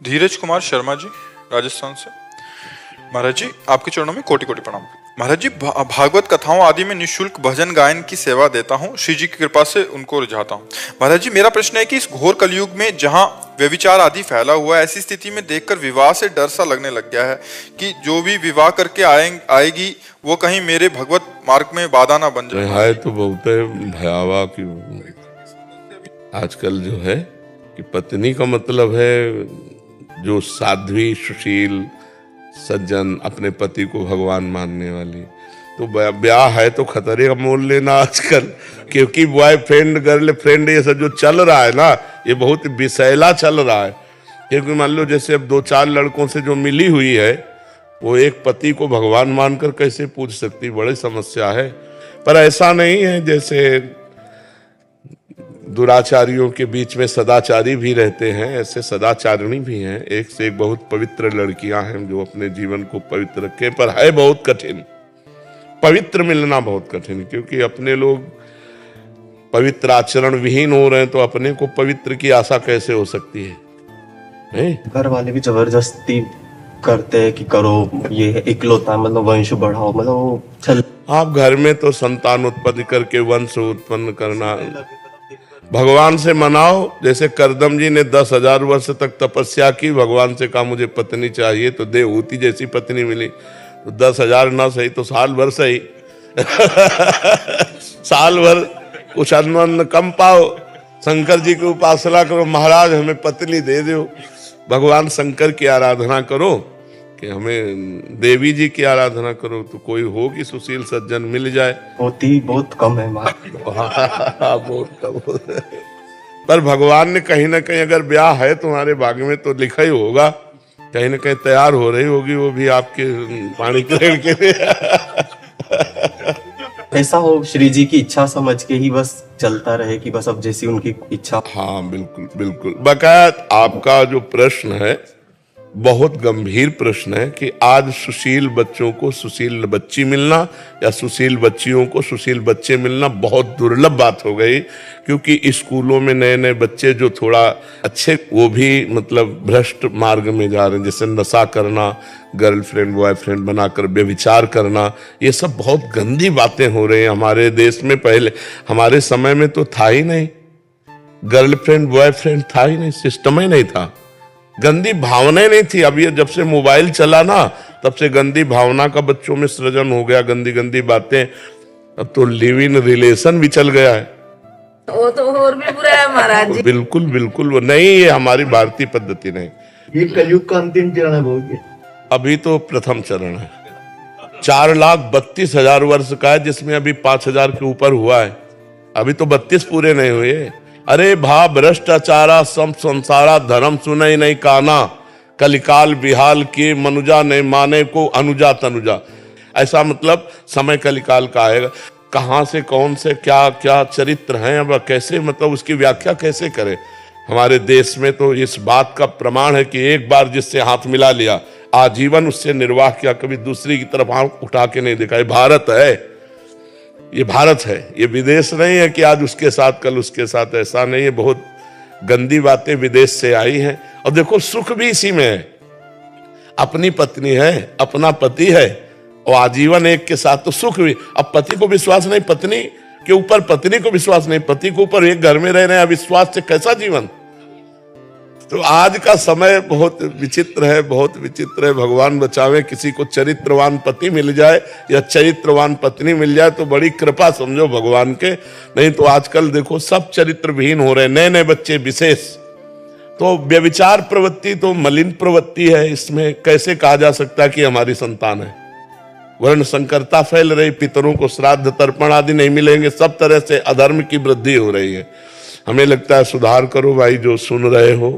धीरज कुमार शर्मा जी, राजस्थान से। महाराज जी, आपके चरणों में कोटि कोटि प्रणाम। महाराज जी, भागवत कथाओं आदि में निःशुल्क भजन गायन की सेवा देता हूँ, श्री जी की कृपा से उनको रिझाता हूँ। महाराज जी, मेरा प्रश्न है कि इस घोर कलयुग में जहाँ व्यभिचार आदि फैला हुआ है, ऐसी स्थिति में देखकर विवाह से डर सा लगने लग गया है कि जो भी विवाह करके आएगी वो कहीं मेरे भगवत मार्ग में बाधा ना बन जाए। है तो बहुत भयावह कि आजकल जो है कि पत्नी का मतलब है जो साध्वी सुशील सज्जन अपने पति को भगवान मानने वाली। तो ब्याह है तो खतरे का मोल लेना आजकल, क्योंकि बॉयफ्रेंड गर्लफ्रेंड ये सब जो चल रहा है ना, ये बहुत विषैला चल रहा है। क्योंकि मान लो जैसे अब 2-4 लड़कों से जो मिली हुई है, वो एक पति को भगवान मानकर कैसे पूछ सकती, बड़ी समस्या है। पर ऐसा नहीं है, जैसे दुराचारियों के बीच में सदाचारी भी रहते हैं, ऐसे सदाचारिणी भी हैं। एक से एक बहुत पवित्र लड़कियां हैं जो अपने जीवन को पवित्र रखे, पर है बहुत कठिन, पवित्र मिलना बहुत कठिन। क्योंकि अपने लोग पवित्र आचरण विहीन हो रहे हैं, तो अपने को पवित्र की आशा कैसे हो सकती है? नहीं, घर वाले भी जबरदस्ती करते हैं कि करो, ये इकलौता मतलब वंश बढ़ाओ, मतलब चल। आप घर में तो संतान उत्पत्ति करके वंश उत्पन्न करना, भगवान से मनाओ। जैसे करदम जी ने 10,000 वर्ष तक तपस्या की, भगवान से कहा मुझे पत्नी चाहिए, तो देवहूति जैसी पत्नी मिली। तो 10,000 ना सही तो साल भर सही साल भर कुछ अन्न कम पाओ, शंकर जी की उपासना करो, महाराज हमें पत्नी दे दो। भगवान शंकर की आराधना करो कि हमें देवी जी की आराधना करो, तो कोई हो कि सुशील सज्जन मिल जाए। होती बहुत कम है बहुत कम। पर भगवान ने कहीं ना कहीं अगर ब्याह है तुम्हारे भाग्य में तो लिखा ही होगा, कहीं ना कहीं तैयार हो रही होगी वो भी आपके पानी ग्रहण के लिए। ऐसा हो श्री जी की इच्छा समझ के ही बस चलता रहे कि बस अब जैसी उनकी इच्छा। हाँ बिल्कुल बिल्कुल। बकाया आपका जो प्रश्न है बहुत गंभीर प्रश्न है कि आज सुशील बच्चों को सुशील बच्ची मिलना या सुशील बच्चियों को सुशील बच्चे मिलना बहुत दुर्लभ बात हो गई। क्योंकि स्कूलों में नए नए बच्चे जो थोड़ा अच्छे, वो भी मतलब भ्रष्ट मार्ग में जा रहे हैं, जैसे नशा करना, गर्लफ्रेंड बॉयफ्रेंड बनाकर व्यभिचार करना, ये सब बहुत गंदी बातें हो रही हैं हमारे देश में। पहले हमारे समय में तो था ही नहीं, गर्लफ्रेंड बॉयफ्रेंड था ही नहीं, सिस्टम ही नहीं था, गंदी भावनाएं नहीं थी। अब ये जब से मोबाइल चला ना, तब से गंदी भावना का बच्चों में सृजन हो गया, गंदी गंदी बातें। अब तो लिव इन रिलेशन भी चल गया है, वो तो और भी बुरा है महाराज जी। बिल्कुल बिल्कुल वो नहीं, ये हमारी भारतीय पद्धति नहीं। ये कलयुग का अंतिम चरण है भोगे। अभी तो प्रथम चरण है, 4,32,000 वर्ष का है, जिसमें अभी 5,000 के ऊपर हुआ है, अभी तो 32 पूरे नहीं हुए। अरे भा भ्रष्टाचारा सम संसारा धर्म सुनई नहीं काना, कलिकाल बिहाल के मनुजा नहीं माने को अनुजा तनुजा। ऐसा मतलब समय कलिकाल का आएगा, कहाँ से कौन से क्या क्या चरित्र हैं, अब कैसे मतलब उसकी व्याख्या कैसे करें। हमारे देश में तो इस बात का प्रमाण है कि एक बार जिससे हाथ मिला लिया आजीवन उससे निर्वाह किया, कभी दूसरी की तरफ हाथ उठा के नहीं देखा। ये भारत है, ये भारत है, ये विदेश नहीं है कि आज उसके साथ कल उसके साथ, ऐसा नहीं है। बहुत गंदी बातें विदेश से आई हैं। और देखो सुख भी इसी में है, अपनी पत्नी है, अपना पति है, और आजीवन एक के साथ, तो सुख भी। अब पति को विश्वास नहीं, पत्नी के ऊपर पत्नी को विश्वास नहीं, पति के ऊपर एक घर में रह रहे हैं, अविश्वास से कैसा जीवन। तो आज का समय बहुत विचित्र है, बहुत विचित्र है। भगवान बचावे, किसी को चरित्रवान पति मिल जाए या चरित्रवान पत्नी मिल जाए तो बड़ी कृपा समझो भगवान के। नहीं तो आजकल देखो सब चरित्र विहीन हो रहे हैं, नए नए बच्चे विशेष। तो व्यभिचार प्रवृत्ति तो मलिन प्रवृत्ति है, इसमें कैसे कहा जा सकता है कि हमारी संतान है। वर्ण संकरता फैल रही, पितरों को श्राद्ध तर्पण आदि नहीं मिलेंगे, सब तरह से अधर्म की वृद्धि हो रही है। हमें लगता है सुधार करो भाई, जो सुन रहे हो,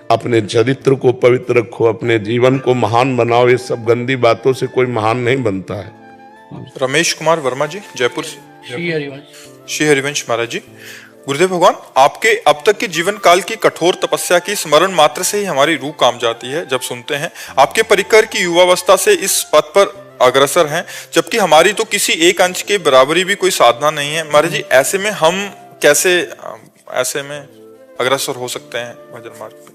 अपने चरित्र को पवित्र रखो, अपने जीवन को महान बनाओ। ये सब गंदी बातों से कोई महान नहीं बनता है। रमेश कुमार वर्मा जी, जयपुर से। श्री हरिवंश महाराज जी, गुरुदेव भगवान, आपके अब तक के जीवन काल की कठोर तपस्या की स्मरण मात्र से ही हमारी रूह काम जाती है। जब सुनते हैं आपके परिकर की युवावस्था से इस पथ पर अग्रसर हैं, जबकि हमारी तो किसी एक अंश के बराबरी भी कोई साधना नहीं है। महाराज जी, ऐसे में हम कैसे ऐसे में अग्रसर हो सकते हैं भजन मार्ग पे?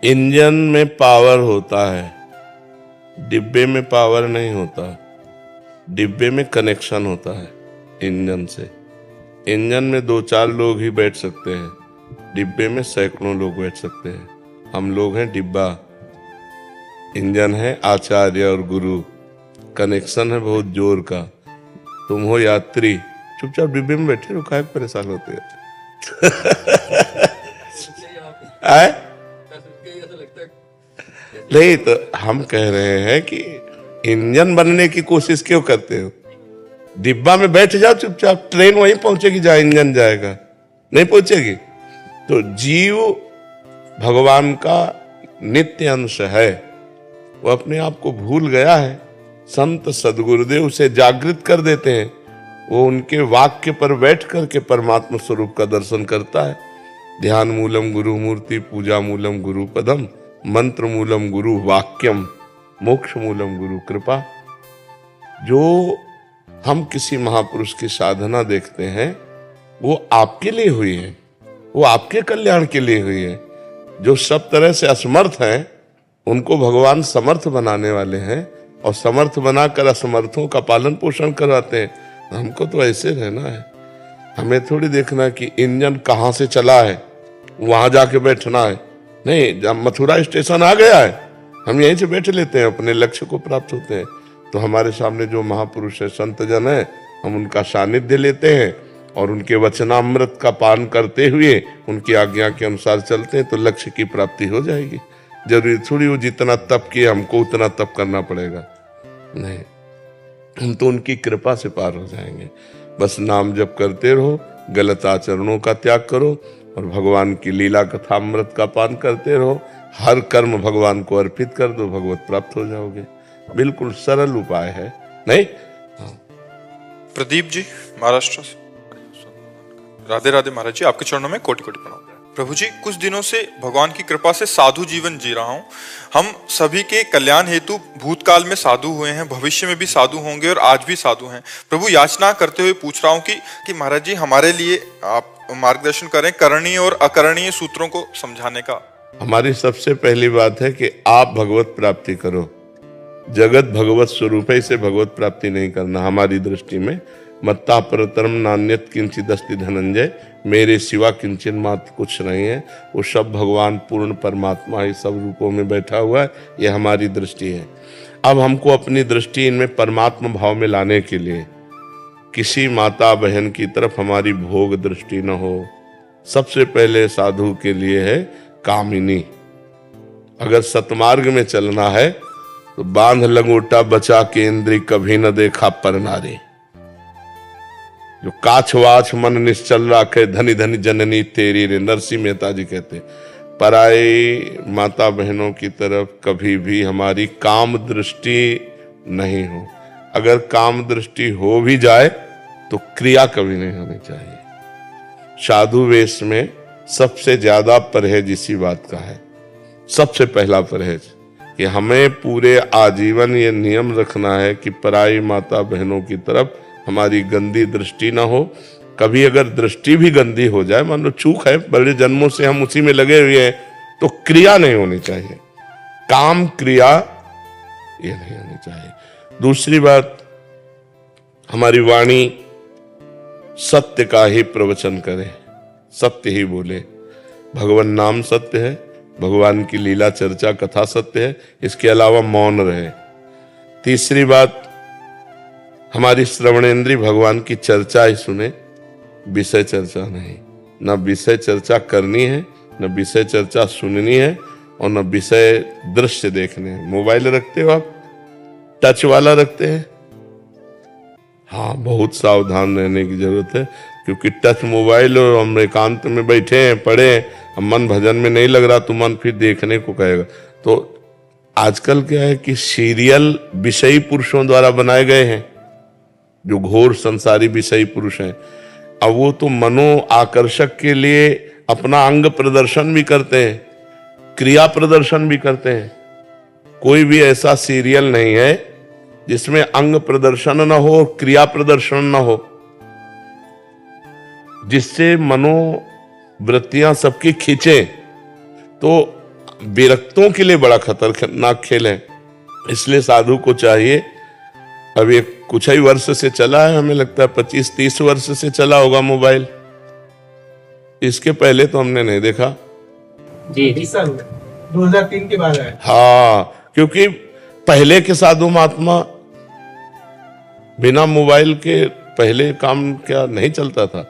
इंजन में पावर होता है, डिब्बे में पावर नहीं होता। डिब्बे में कनेक्शन होता है इंजन से। इंजन में 2-4 लोग ही बैठ सकते हैं, डिब्बे में सैकड़ों लोग बैठ सकते हैं। हम लोग हैं डिब्बा, इंजन है आचार्य और गुरु, कनेक्शन है बहुत जोर का। तुम हो यात्री, चुपचाप डिब्बे में बैठे रहो, काहे परेशान होते हैं? आए? नहीं तो हम कह रहे हैं कि इंजन बनने की कोशिश क्यों करते हो? डिब्बा में बैठ जाओ चुपचाप, ट्रेन वहीं पहुंचेगी जहां इंजन जाएगा, नहीं पहुंचेगी? तो जीव भगवान का नित्य अंश है, वो अपने आप को भूल गया है। संत सदगुरुदेव उसे जागृत कर देते हैं, वो उनके वाक्य पर बैठ करके परमात्मा स्वरूप का दर्शन करता है। ध्यान मूलम गुरु मूर्ति, पूजा मूलम गुरु पदम, मंत्र मूलम गुरु वाक्यम, मोक्ष मूलम गुरु कृपा। जो हम किसी महापुरुष की साधना देखते हैं वो आपके लिए हुई है, वो आपके कल्याण के लिए हुई है। जो सब तरह से असमर्थ हैं उनको भगवान समर्थ बनाने वाले हैं, और समर्थ बनाकर असमर्थों का पालन पोषण कराते हैं। हमको तो ऐसे रहना है, हमें थोड़ी देखना कि इंजन कहाँ से चला है, वहां जाके बैठना है। नहीं, जब मथुरा स्टेशन आ गया है हम यहीं से बैठ लेते हैं, अपने लक्ष्य को प्राप्त होते हैं। तो हमारे सामने जो महापुरुष है, संत जन है, हम उनका सानिध्य लेते हैं और उनके वचनामृत का पान करते हुए उनकी आज्ञा के अनुसार चलते हैं, तो लक्ष्य की प्राप्ति हो जाएगी। जरूरी थोड़ी वो जितना तप किए हमको उतना तप करना पड़ेगा, नहीं, हम तो उनकी कृपा से पार हो जाएंगे। बस नाम जप करते रहो, गलत आचरणों का त्याग करो और भगवान की लीला कथामृत का पान करते रहो। हर कर्म भगवान को अर्पित कर दो, भगवत प्राप्त हो जाओगे। बिल्कुल सरल उपाय है, नहीं? प्रदीप जी महाराष्ट्र से, राधे राधे महाराज जी, आपके चरणों में कोटि कोटि प्रणाम। प्रभु जी, कुछ दिनों से भगवान की कृपा से साधु जीवन जी रहा हूँ। हम सभी के कल्याण हेतु भूतकाल में साधु हुए हैं, भविष्य में भी साधु होंगे और आज भी साधु हैं। प्रभु, याचना करते हुए पूछ रहा हूँ कि महाराज जी हमारे लिए आप मार्गदर्शन करें करणीय और अकरणीय सूत्रों को समझाने का। हमारी सबसे पहली बात है कि आप भगवत प्राप्ति करो। जगत भगवत स्वरूप है, इसे भगवत प्राप्ति नहीं करना हमारी दृष्टि में। मत्ता परतरम नान्यत किंचित अस्ति धनंजय, मेरे सिवा किंचन मात्र कुछ नहीं है। वो सब भगवान पूर्ण परमात्मा ही सब रूपों में बैठा हुआ है, ये हमारी दृष्टि है। अब हमको अपनी दृष्टि इनमें परमात्मा भाव में लाने के लिए किसी माता बहन की तरफ हमारी भोग दृष्टि न हो। सबसे पहले साधु के लिए है कामिनी। अगर सतमार्ग में चलना है तो बांध लंगोटा बचा के इंद्री, कभी न देखा पर नारी। जो काछवाछ मन निश्चल राखे, धनी धनी जननी तेरी रे, नरसिंह मेहता जी कहते। पराई माता बहनों की तरफ कभी भी हमारी काम दृष्टि नहीं हो। अगर काम दृष्टि हो भी जाए तो क्रिया कभी नहीं होनी चाहिए। साधु वेश में सबसे ज्यादा परहेज इसी बात का है। सबसे पहला परहेज कि हमें पूरे आजीवन ये नियम रखना है कि पराई माता बहनों की तरफ हमारी गंदी दृष्टि ना हो। कभी अगर दृष्टि भी गंदी हो जाए, मान लो चूक है, बड़े जन्मों से हम उसी में लगे हुए हैं, तो क्रिया नहीं होनी चाहिए, काम क्रिया ये नहीं होनी चाहिए। दूसरी बात, हमारी वाणी सत्य का ही प्रवचन करे, सत्य ही बोले। भगवान नाम सत्य है, भगवान की लीला चर्चा कथा सत्य है, इसके अलावा मौन रहे। तीसरी बात, हमारी श्रवणेंद्री भगवान की चर्चा ही सुने, विषय चर्चा नहीं। न विषय चर्चा करनी है, न विषय चर्चा सुननी है, और न विषय दृश्य देखने हैं। मोबाइल रखते हो आप, टच वाला रखते हैं? हाँ, बहुत सावधान रहने की जरूरत है, क्योंकि टच मोबाइल और हम एकांत में बैठे हैं, पढ़े हैं, हम मन भजन में नहीं लग रहा तो मन फिर देखने को कहेगा। तो आजकल क्या है कि सीरियल विषयी पुरुषों द्वारा बनाए गए हैं, जो घोर संसारी विषयी पुरुष हैं। अब वो तो मनो आकर्षक के लिए अपना अंग प्रदर्शन भी करते हैं, क्रिया प्रदर्शन भी करते हैं। कोई भी ऐसा सीरियल नहीं है जिसमें अंग प्रदर्शन न हो, क्रिया प्रदर्शन न हो, जिससे मनोवृत्तियां सबकी खींचे। तो विरक्तों के लिए बड़ा खतरनाक खेल है। इसलिए साधु को चाहिए, अब ये कुछ ही वर्ष से चला है, हमें लगता है 25-30 वर्ष से चला होगा मोबाइल, इसके पहले तो हमने नहीं देखा। जी सर 2003 के बाद है। हाँ, क्योंकि पहले के साधु महात्मा बिना मोबाइल के पहले काम क्या नहीं चलता था।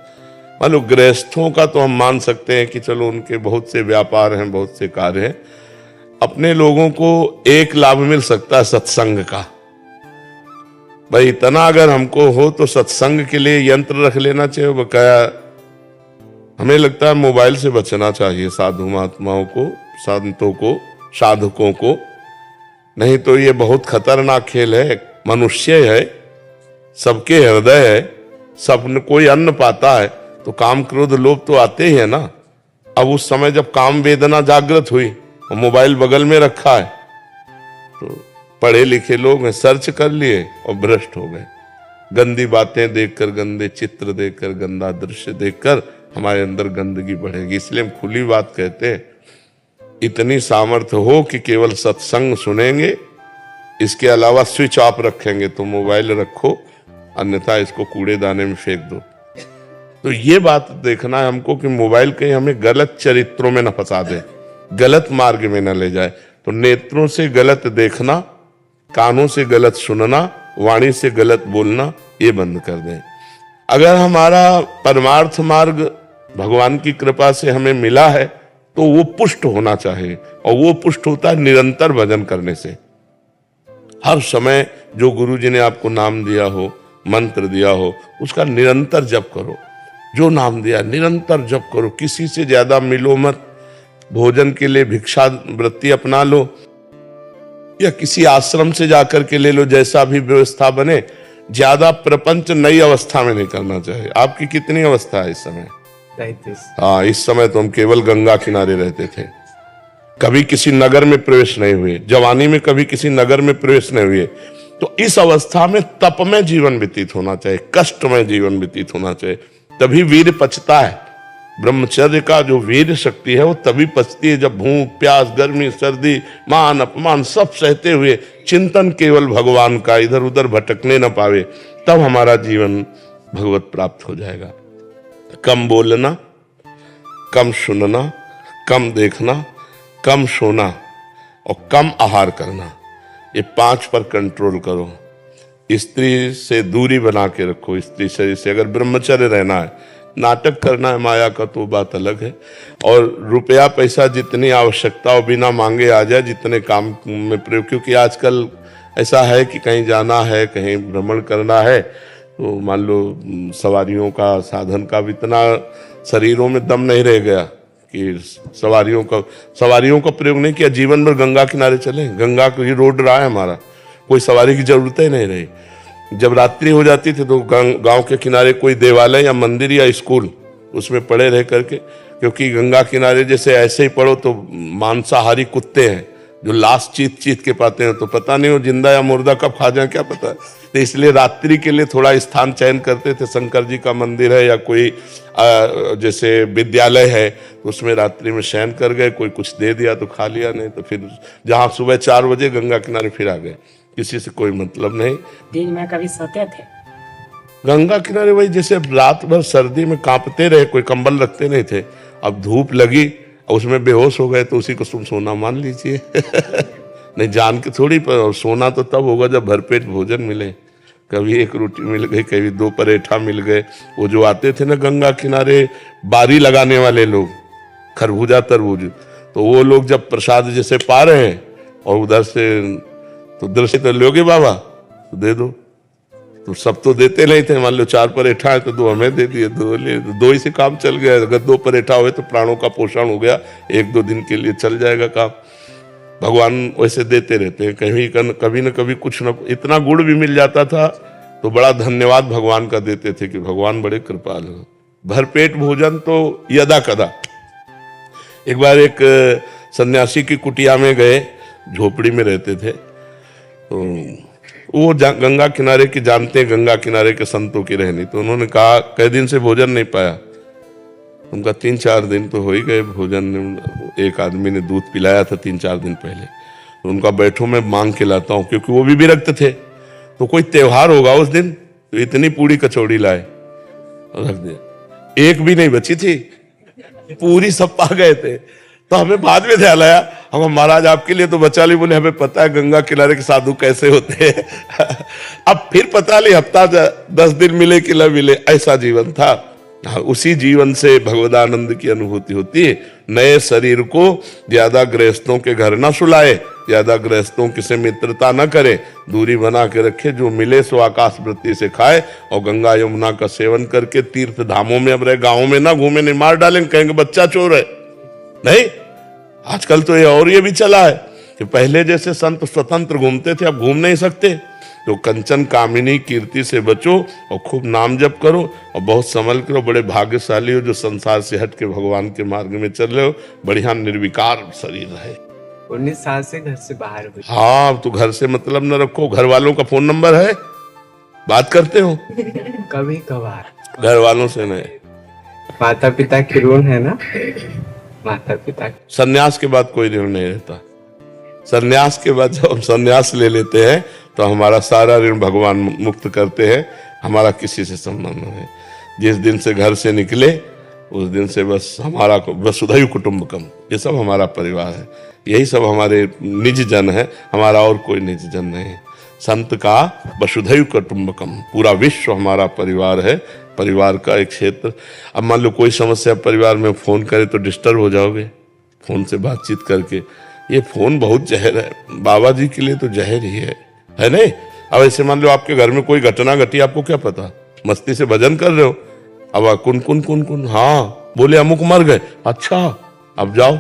मान लो गृहस्थों का तो हम मान सकते हैं कि चलो उनके बहुत से व्यापार हैं, बहुत से कार्य हैं। अपने लोगों को एक लाभ मिल सकता है सत्संग का। भाई इतना अगर हमको हो तो सत्संग के लिए यंत्र रख लेना चाहिए बकाया। हमें लगता है मोबाइल से बचना चाहिए साधु महात्माओं को, संतों को, साधकों को, नहीं तो ये बहुत खतरनाक खेल है। मनुष्य है, सबके हृदय है, सबने कोई अन्न पाता है तो काम क्रोध लोभ तो आते ही है ना। अब उस समय जब काम वेदना जागृत हुई और मोबाइल बगल में रखा है तो पढ़े लिखे लोग हैं, सर्च कर लिए और भ्रष्ट हो गए। गंदी बातें देखकर, गंदे चित्र देखकर, गंदा दृश्य देखकर हमारे अंदर गंदगी बढ़ेगी। इसलिए हम खुली बात कहते हैं, इतनी सामर्थ्य हो कि केवल सत्संग सुनेंगे, इसके अलावा स्विच ऑफ रखेंगे तो मोबाइल रखो, अन्यथा इसको कूड़ेदाने में फेंक दो। तो ये बात देखना है हमको कि मोबाइल कहीं हमें गलत चरित्रों में न फंसा दे, गलत मार्ग में न ले जाए। तो नेत्रों से गलत देखना, कानों से गलत सुनना, वाणी से गलत बोलना, ये बंद कर दें। अगर हमारा परमार्थ मार्ग भगवान की कृपा से हमें मिला है तो वो पुष्ट होना चाहिए, और वो पुष्ट होता है निरंतर भजन करने से। हर समय जो गुरु जी ने आपको नाम दिया हो, मंत्र दिया हो, उसका निरंतर जप करो। जो नाम दिया निरंतर जप करो, किसी से ज्यादा मिलो मत। भोजन के लिए भिक्षा वृत्ति अपना लो या किसी आश्रम से जाकर के ले लो, जैसा भी व्यवस्था बने। ज्यादा प्रपंच नई अवस्था में नहीं करना चाहिए। आपकी कितनी अवस्था है इस समय? 33। हाँ, इस समय तो हम केवल गंगा किनारे रहते थे, कभी किसी नगर में प्रवेश नहीं हुए, जवानी में कभी किसी नगर में प्रवेश नहीं हुए। तो इस अवस्था में तप में जीवन व्यतीत होना चाहिए, कष्ट में जीवन व्यतीत होना चाहिए, तभी वीर पचता है। ब्रह्मचर्य का जो वीर शक्ति है वो तभी पचती है जब भूख प्यास गर्मी सर्दी मान अपमान सब सहते हुए चिंतन केवल भगवान का, इधर उधर भटकने न पावे, तब हमारा जीवन भगवत प्राप्त हो जाएगा। कम बोलना, कम सुनना, कम देखना, कम सोना और कम आहार करना, ये 5 पर कंट्रोल करो। स्त्री से दूरी बना के रखो, स्त्री शरीर से। अगर ब्रह्मचर्य रहना है, नाटक करना है माया का तो बात अलग है। और रुपया पैसा जितनी आवश्यकता हो बिना मांगे आ जाए, जितने काम में प्रयोग, क्योंकि आजकल ऐसा है कि कहीं जाना है, कहीं भ्रमण करना है, तो मान लो सवारियों का साधन का भी इतना शरीरों में दम नहीं रह गया कि सवारियों का प्रयोग नहीं किया। जीवन भर गंगा किनारे चले, गंगा को ही रोड रहा है हमारा, कोई सवारी की जरूरत ही नहीं रही। जब रात्रि हो जाती थी तो गांव के किनारे कोई देवालय या मंदिर या स्कूल, उसमें पड़े रह करके, क्योंकि गंगा किनारे जैसे ऐसे ही पड़ो तो मांसाहारी कुत्ते हैं जो लाश चीत चीत के पाते हैं, तो पता नहीं वो जिंदा या मुर्दा कब खा जाए क्या पता है। तो इसलिए रात्रि के लिए थोड़ा स्थान चयन करते थे। शंकर जी का मंदिर है या कोई जैसे विद्यालय है, तो उसमें रात्रि में शयन कर गए, कोई कुछ दे दिया तो खा लिया, नहीं तो फिर जहाँ सुबह 4 बजे गंगा किनारे फिर आ गए, किसी से कोई मतलब नहीं। दिन में कभी सोते थे गंगा किनारे वही जैसे रात भर सर्दी में कांपते रहे, कोई कंबल रखते नहीं थे। अब धूप लगी और उसमें बेहोश हो गए तो उसी को तुम सोना मान लीजिए। नहीं जान के थोड़ी, पर सोना तो तब होगा जब भरपेट भोजन मिले। कभी 1 रोटी मिल गई, कभी 2 पराठा मिल गए। वो जो आते थे ना गंगा किनारे बारी लगाने वाले लोग, खरबूजा तरबूज, तो वो लोग जब प्रसाद जैसे पा रहे हैं और उधर से तो उधर से तो लोगे बाबा तो दे दो, तो सब तो देते नहीं थे। मान लो 4 पराठा है तो 2 हमें दे दिए, 2 ले, 2 ही से काम चल गया। अगर 2 पराठा हुए तो प्राणों का पोषण हो गया, 1-2 दिन के लिए चल जाएगा काम। भगवान वैसे देते रहते हैं, कभी न कभी कुछ न, इतना गुड़ भी मिल जाता था तो बड़ा धन्यवाद भगवान का देते थे कि भगवान बड़े कृपाल हो। भरपेट भोजन तो यदा कदा। एक बार एक सन्यासी की कुटिया में गए, झोपड़ी में रहते थे, तो वो गंगा किनारे की जानते हैं, गंगा किनारे के संतों की रहनी, तो उन्होंने कहा कई दिन से भोजन नहीं पाया। उनका 3-4 दिन तो हो ही गए भोजन। एक आदमी ने दूध पिलाया था 3-4 दिन पहले, तो उनका बैठो मैं मांग के लाता हूँ, क्योंकि वो भी विरक्त थे। तो कोई त्योहार होगा उस दिन, तो इतनी पूरी कचौड़ी लाए और रख दिया, एक भी नहीं बची थी, पूरी सब पा गए थे। तो हमें बाद में ध्यान आया, हम महाराज आपके लिए तो बचा ली। बोले हमें पता है गंगा किनारे के साधु कैसे होते हैं। अब फिर पता नहीं हफ्ता 10 दिन मिले कि न मिले, ऐसा जीवन था। उसी जीवन से भगवदानंद की अनुभूति होती है। नए शरीर को ज्यादा गृहस्थों के घर ना सुलाए, ज्यादा गृहस्थों की से मित्रता न करे, दूरी बना के रखे। जो मिले सो आकाश वृत्ति से खाए और गंगा यमुना का सेवन करके तीर्थ धामों में अब रहे, गांवों में ना घूमे, नहीं मार डालेंगे, कहेंगे बच्चा चोर है। नहीं, आजकल तो ये भी चला है कि पहले जैसे संत स्वतंत्र घूमते थे, अब घूम नहीं सकते। तो कंचन कामिनी कीर्ति से बचो और खूब नाम जप करो और बहुत संभल करो। बड़े भाग्यशाली हो जो संसार से हट के भगवान के मार्ग में चल रहे हो। बढ़िया निर्विकार शरीर है। 19 साल से घर से बाहर हुई। हाँ, तो घर से मतलब न रखो। घर वालों का फोन नंबर है, बात करते हो? कभी कभार, घर वालों से नहीं। माता पिता की ऋण है ना, माता पिता। सन्यास के बाद कोई ऋण नहीं रहता। सन्यास के बाद जब हम सन्यास ले लेते हैं तो हमारा सारा ऋण भगवान मुक्त करते हैं, हमारा किसी से संबंध नहीं। जिस दिन से घर से निकले उस दिन से बस हमारा वसुधैव कुटुंबकम, ये सब हमारा परिवार है, यही सब हमारे निज जन है, हमारा और कोई निज जन नहीं। संत का वसुधैव कुटुंबकम, पूरा विश्व हमारा परिवार है, परिवार का एक क्षेत्र। अब मान लो कोई समस्या परिवार में, फोन करे तो डिस्टर्ब हो जाओगे फोन से बातचीत करके। ये फोन बहुत जहर है, बाबा जी के लिए तो जहर ही है नहीं? अब ऐसे मान लो आपके घर में कोई घटना घटी, आपको क्या पता, मस्ती से भजन कर रहे हो, अब कुन हाँ बोले अमुक मर गए, अच्छा अब जाओ,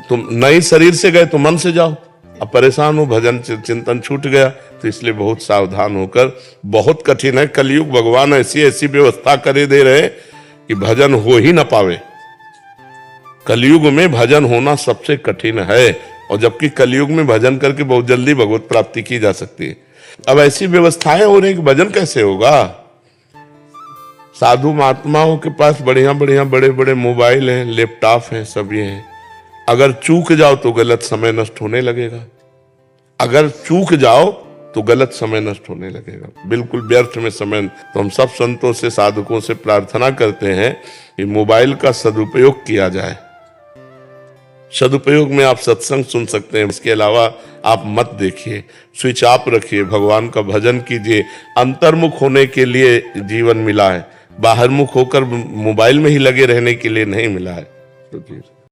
तुम नई शरीर से गए तो मन से जाओ। अब परेशान हो, भजन चिंतन छूट गया। तो इसलिए बहुत सावधान होकर, बहुत कठिन है कलयुग, भगवान ऐसी ऐसी व्यवस्था करे दे रहे कि भजन हो ही ना पावे। कलयुग में भजन होना सबसे कठिन है, और जबकि कलयुग में भजन करके बहुत जल्दी भगवत प्राप्ति की जा सकती है। अब ऐसी व्यवस्थाएं हो रही कि भजन कैसे होगा? साधु महात्माओं के पास बढ़िया बढ़िया बड़े बड़े मोबाइल हैं, लैपटॉप हैं, सब ये हैं। अगर चूक जाओ तो गलत समय नष्ट होने लगेगा, अगर चूक जाओ तो गलत समय नष्ट होने लगेगा, बिल्कुल व्यर्थ में समय। तो हम सब संतों से, साधकों से प्रार्थना करते हैं कि मोबाइल का सदुपयोग किया जाए। सदुपयोग में आप सत्संग सुन सकते हैं, इसके अलावा आप मत देखिए, स्विच ऑफ रखिए, भगवान का भजन कीजिए। अंतर्मुख होने के लिए जीवन मिला है, बाहरमुख होकर मोबाइल में ही लगे रहने के लिए नहीं मिला है। तो